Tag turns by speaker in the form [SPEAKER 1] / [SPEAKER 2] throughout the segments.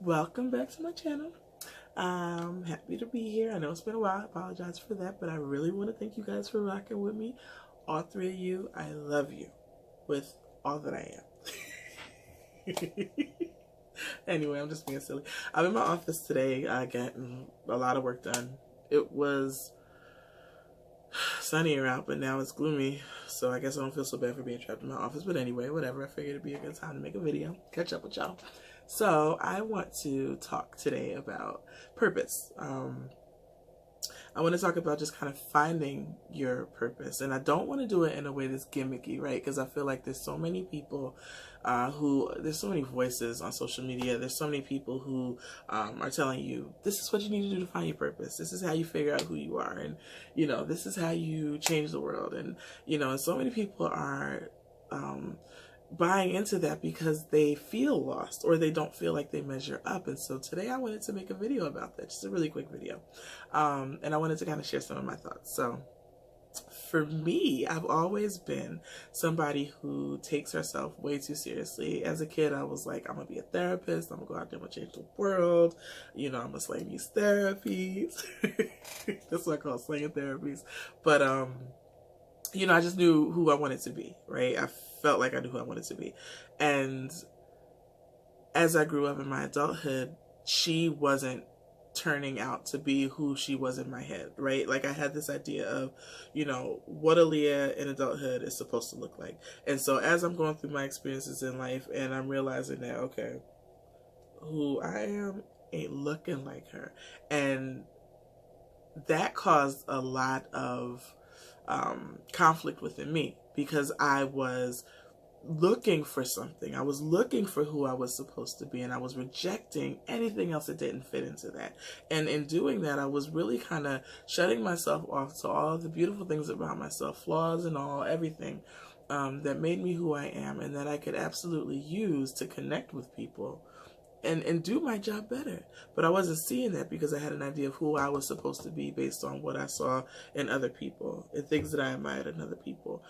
[SPEAKER 1] Welcome back to my channel. I'm happy to be here. I know it's been a while. I apologize for that, but I really want to thank you guys for rocking with me. All three of you, I love you with all that I am. Anyway, I'm just being silly. I'm in my office today, getting a lot of work done. It was sunnier out, but now it's gloomy, so I guess I don't feel so bad for being trapped in my office. But anyway, whatever. I figured it'd be a good time to make a video, catch up with y'all. So I want to talk today about purpose. I want to talk about just kind of finding your purpose, and I don't want to do it in a way that's gimmicky, right? Because I feel like there's so many people there's so many voices on social media. There's so many people who are telling you, this is what you need to do to find your purpose. This is how you figure out who you are. And, you know, this is how you change the world. And, you know, and so many people are buying into that because they feel lost or they don't feel like they measure up. And so today I wanted to make a video about that, just a really quick video. And I wanted to kind of share some of my thoughts. So for me, I've always been somebody who takes herself way too seriously. As a kid, I was like, I'm gonna be a therapist. I'm gonna go out there and change the world. You know, I'm gonna slang these therapies. That's what I call slanging therapies. But, you know, I just knew who I wanted to be, right? I felt like I knew who I wanted to be. And as I grew up in my adulthood, she wasn't turning out to be who she was in my head, right? Like I had this idea of, you know, what Aaliyah in adulthood is supposed to look like. And so as I'm going through my experiences in life and I'm realizing that, okay, who I am ain't looking like her. And that caused a lot of conflict within me because I was looking for something. I was looking for who I was supposed to be, and I was rejecting anything else that didn't fit into that. And in doing that, I was really kind of shutting myself off to all the beautiful things about myself, flaws and all, everything that made me who I am and that I could absolutely use to connect with people and do my job better. But I wasn't seeing that because I had an idea of who I was supposed to be based on what I saw in other people and things that I admired in other people.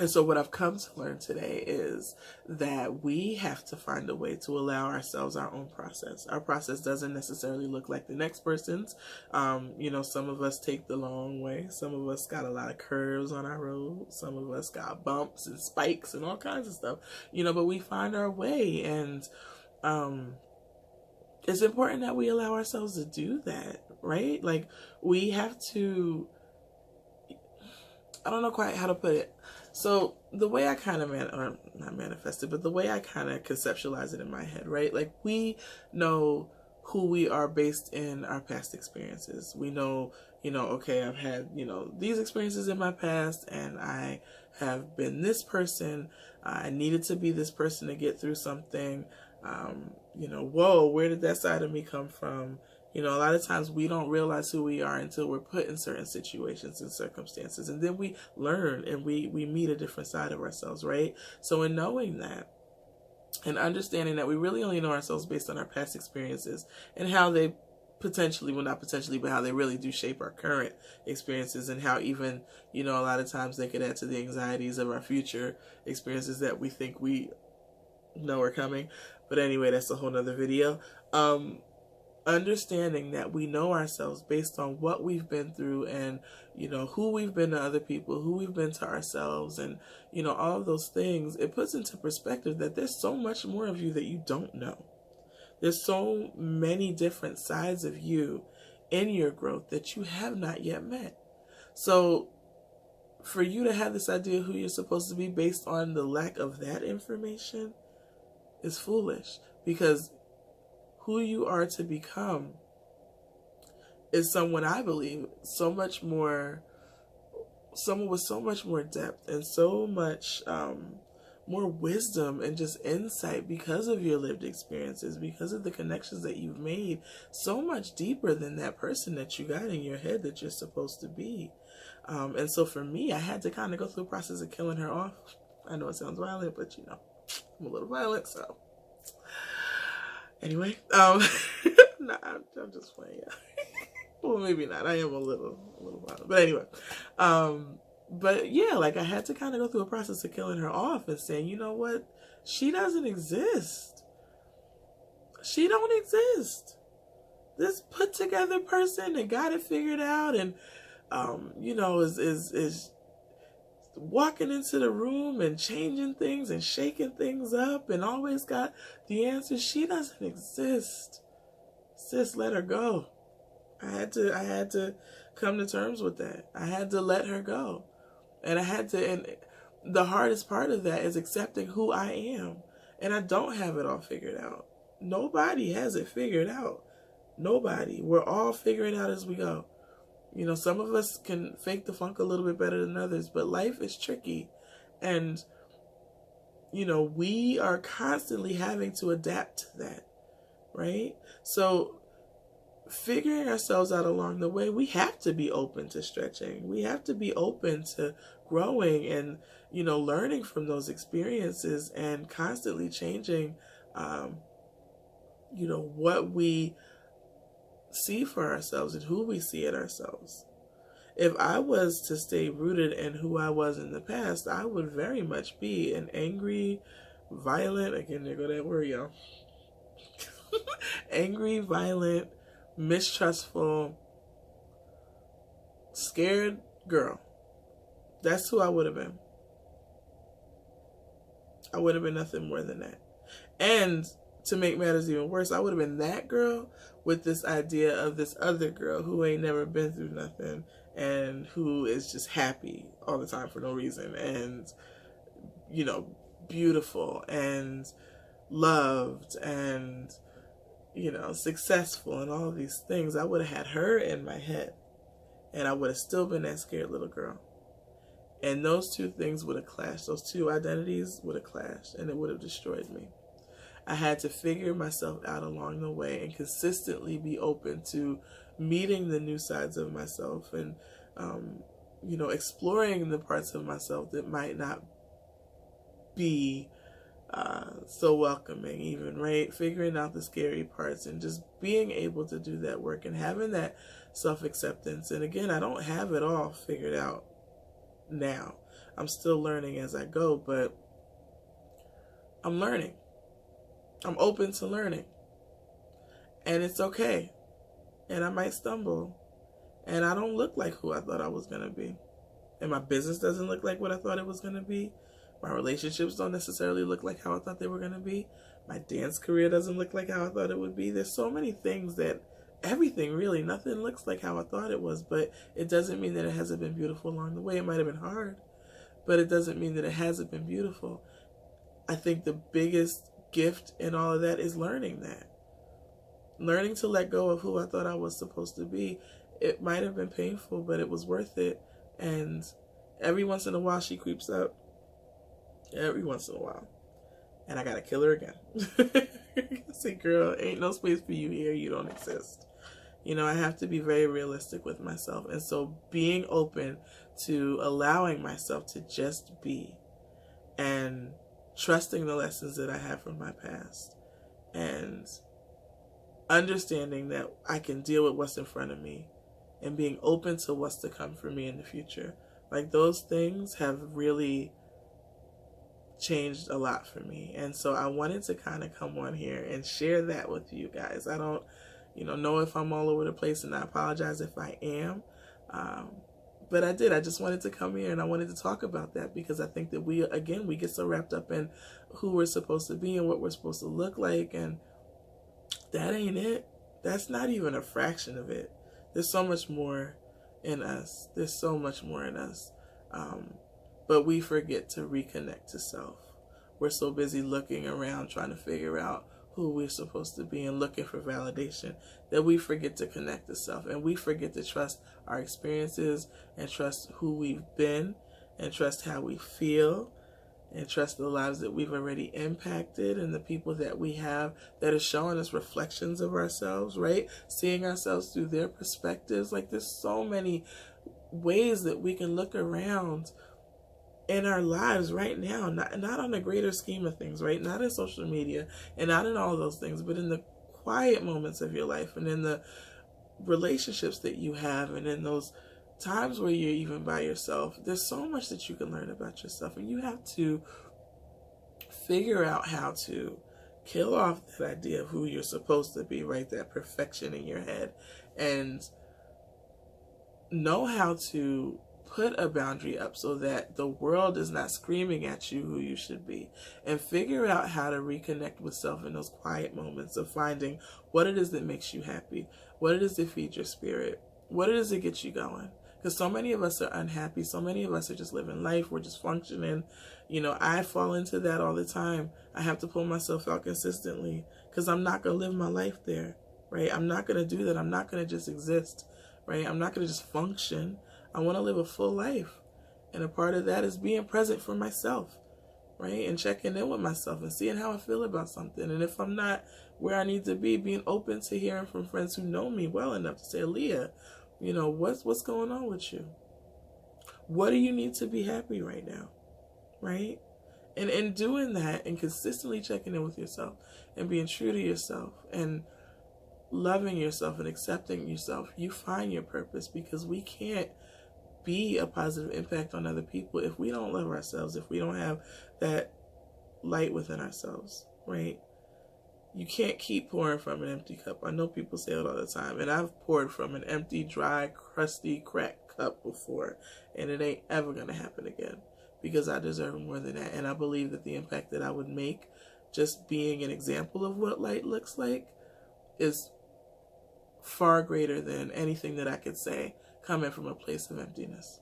[SPEAKER 1] And so what I've come to learn today is that we have to find a way to allow ourselves our own process. Our process doesn't necessarily look like the next person's. You know, some of us take the long way. Some of us got a lot of curves on our road. Some of us got bumps and spikes and all kinds of stuff. You know, but we find our way, and it's important that we allow ourselves to do that, right? Like we have to, I don't know quite how to put it. So the way I kind of, not manifested, but the way I kind of conceptualize it in my head, right? Like we know who we are based in our past experiences. We know, you know, okay, I've had, you know, these experiences in my past and I have been this person. I needed to be this person to get through something. You know, whoa, where did that side of me come from? You know, a lot of times we don't realize who we are until we're put in certain situations and circumstances. And then we learn and we meet a different side of ourselves, right? So in knowing that and understanding that we really only know ourselves based on our past experiences and how they potentially, well not potentially, but how they really do shape our current experiences and how even, you know, a lot of times they could add to the anxieties of our future experiences that we think we know are coming. But anyway, that's a whole nother video. Understanding that we know ourselves based on what we've been through and, you know, who we've been to other people, who we've been to ourselves, and, you know, all of those things, it puts into perspective that there's so much more of you that you don't know. There's so many different sides of you in your growth that you have not yet met. So for you to have this idea of who you're supposed to be based on the lack of that information is foolish, because who you are to become is someone, I believe, someone with so much more depth and so much more wisdom and just insight because of your lived experiences, because of the connections that you've made, so much deeper than that person that you got in your head that you're supposed to be. And so for me, I had to kind of go through the process of killing her off. I know it sounds violent, but you know, I'm a little violent, so. Anyway, nah, I'm just playing. Well, maybe not. I am a little violent, but anyway, but yeah, like I had to kind of go through a process of killing her off and saying, you know what, she doesn't exist. she don't exist. This put together person that got it figured out and is walking into the room and changing things and shaking things up and always got the answers. She doesn't exist. Sis, let her go. I had to come to terms with that. I had to let her go. And and the hardest part of that is accepting who I am. And I don't have it all figured out. Nobody has it figured out. Nobody. We're all figuring out as we go. Some of us can fake the funk a little bit better than others, but life is tricky. And, we are constantly having to adapt to that, right? So figuring ourselves out along the way, we have to be open to stretching. We have to be open to growing and, learning from those experiences and constantly changing, what we see for ourselves and who we see in ourselves. If I was to stay rooted in who I was in the past, I would very much be an angry, violent, again, there go that word, y'all. Angry, violent, mistrustful, scared girl. That's who I would have been. I would have been nothing more than that. And to make matters even worse, I would have been that girl with this idea of this other girl who ain't never been through nothing and who is just happy all the time for no reason and, beautiful and loved and, successful and all of these things. I would have had her in my head and I would have still been that scared little girl. And those two things would have clashed. Those two identities would have clashed and it would have destroyed me. I had to figure myself out along the way and consistently be open to meeting the new sides of myself and, exploring the parts of myself that might not be so welcoming even, right? Figuring out the scary parts and just being able to do that work and having that self-acceptance. And again, I don't have it all figured out now. I'm still learning as I go, but I'm learning. I'm open to learning. And it's okay. And I might stumble. And I don't look like who I thought I was going to be. And my business doesn't look like what I thought it was going to be. My relationships don't necessarily look like how I thought they were going to be. My dance career doesn't look like how I thought it would be. There's so many things that everything really, nothing looks like how I thought it was. But it doesn't mean that it hasn't been beautiful along the way. It might have been hard. But it doesn't mean that it hasn't been beautiful. I think the biggest gift in all of that is learning that. Learning to let go of who I thought I was supposed to be. It might have been painful, but it was worth it. And every once in a while she creeps up. Every once in a while. And I gotta kill her again. Say, girl, ain't no space for you here. You don't exist. I have to be very realistic with myself. And so being open to allowing myself to just be and trusting the lessons that I have from my past and understanding that I can deal with what's in front of me and being open to what's to come for me in the future. Like, those things have really changed a lot for me. And so I wanted to kind of come on here and share that with you guys. I don't, know if I'm all over the place, and I apologize if I am. But I did. I just wanted to come here and I wanted to talk about that because I think that we get so wrapped up in who we're supposed to be and what we're supposed to look like, and that ain't it. That's not even a fraction of it. There's so much more in us. There's so much more in us. But we forget to reconnect to self. We're so busy looking around trying to figure out who we're supposed to be and looking for validation that we forget to connect to self, and we forget to trust our experiences and trust who we've been and trust how we feel and trust the lives that we've already impacted and the people that we have that are showing us reflections of ourselves, right? Seeing ourselves through their perspectives. Like, there's so many ways that we can look around in our lives right now, not on the greater scheme of things, right? Not in social media and not in all those things, but in the quiet moments of your life and in the relationships that you have and in those times where you're even by yourself. There's so much that you can learn about yourself, and you have to figure out how to Kill off that idea of who you're supposed to be, right? That perfection in your head. And know how to put a boundary up so that the world is not screaming at you who you should be. And figure out how to reconnect with self in those quiet moments of finding what it is that makes you happy, what it is that feeds your spirit, what it is that gets you going. Because so many of us are unhappy. So many of us are just living life. We're just functioning. You know, I fall into that all the time. I have to pull myself out consistently because I'm not going to live my life there, right? I'm not going to do that. I'm not going to just exist, right? I'm not going to just function. I want to live a full life. And a part of that is being present for myself, right? And checking in with myself and seeing how I feel about something. And if I'm not where I need to be, being open to hearing from friends who know me well enough to say, Aaliyah, you know, what's going on with you? What do you need to be happy right now? Right? And in doing that and consistently checking in with yourself and being true to yourself and loving yourself and accepting yourself, you find your purpose, because we can't be a positive impact on other people if we don't love ourselves, if we don't have that light within ourselves, right? You can't keep pouring from an empty cup. I know people say it all the time, and I've poured from an empty, dry, crusty, cracked cup before, and it ain't ever going to happen again, because I deserve more than that. And I believe that the impact that I would make just being an example of what light looks like is far greater than anything that I could say coming from a place of emptiness.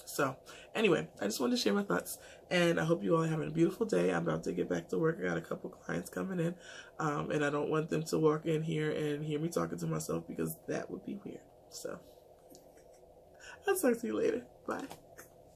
[SPEAKER 1] So anyway, I just wanted to share my thoughts, and I hope you all are having a beautiful day. I'm about to get back to work. I got a couple clients coming in, and I don't want them to walk in here and hear me talking to myself, because that would be weird. So I'll talk to you later. Bye.